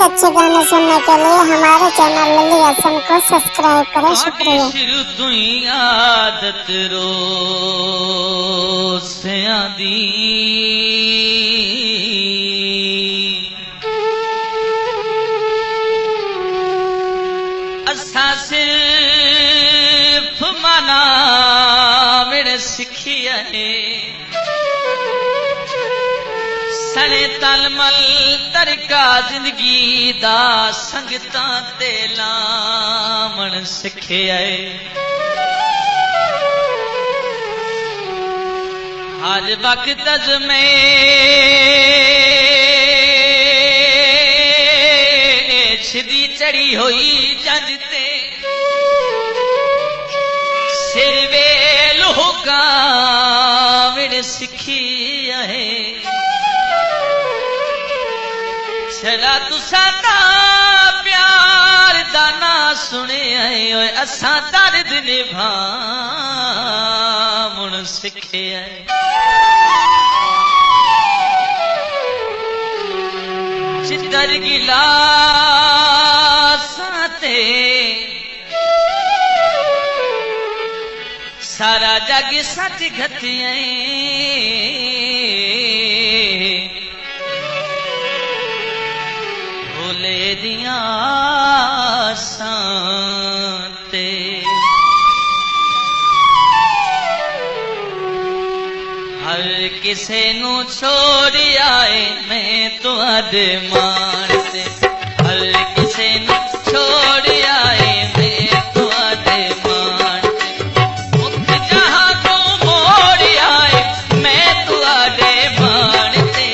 मजीद अच्छे गाने सुनने के लिए हमारे चैनल लली हसन को सब्सक्राइब करें। शुक्रिया। शुरू तो ही आदत रोज से आदी असा सिर्फ मना मेरे सिखी है सने तलमल तरका जिंदगी दा संगता ते लामण सिखे हर वक्त में छिदी चढ़ी हुई जंजते सिर वेल होगा मेरे सिखी है छड़ा तुसा दा प्यार दाना सुने आए असा दर्द निभावण सिखे जिधर गिलासाते सारा जग सच घतिया भोले दिया सांते हर किसे नू छोड़ आए मैं तुहाडे मानते हर किसे नू छोड़ आए मैं तुहाडे मानते मुख जहां को मोड़ आए मैं तुहाडे मानते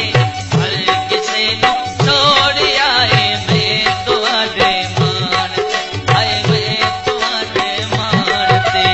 हर किसे नू छोड़ आए मैं तुहाडे मानते आए मैं तुहाडे मानते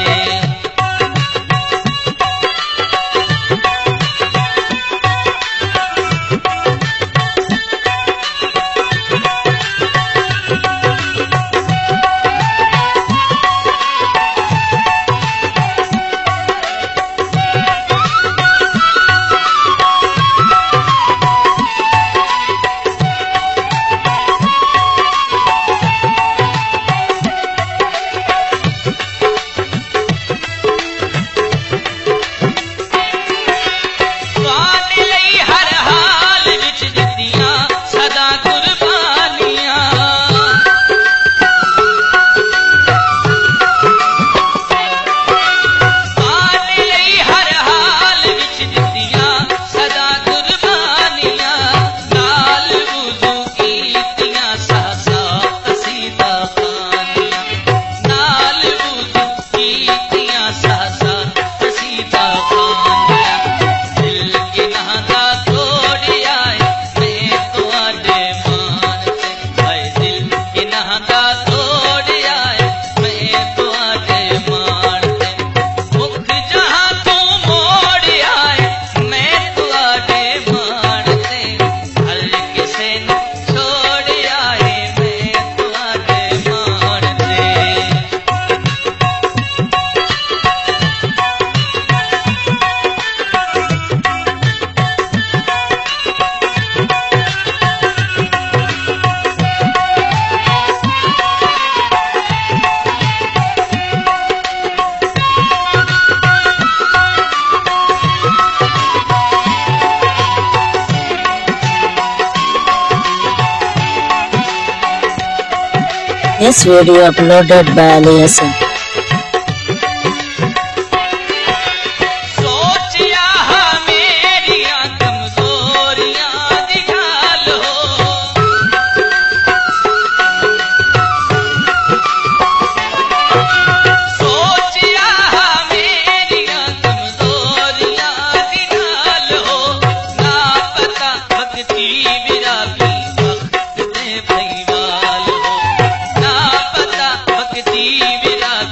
This video uploaded by Ali Hassan. Viragi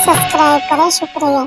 subscribe करें। शुक्रिया।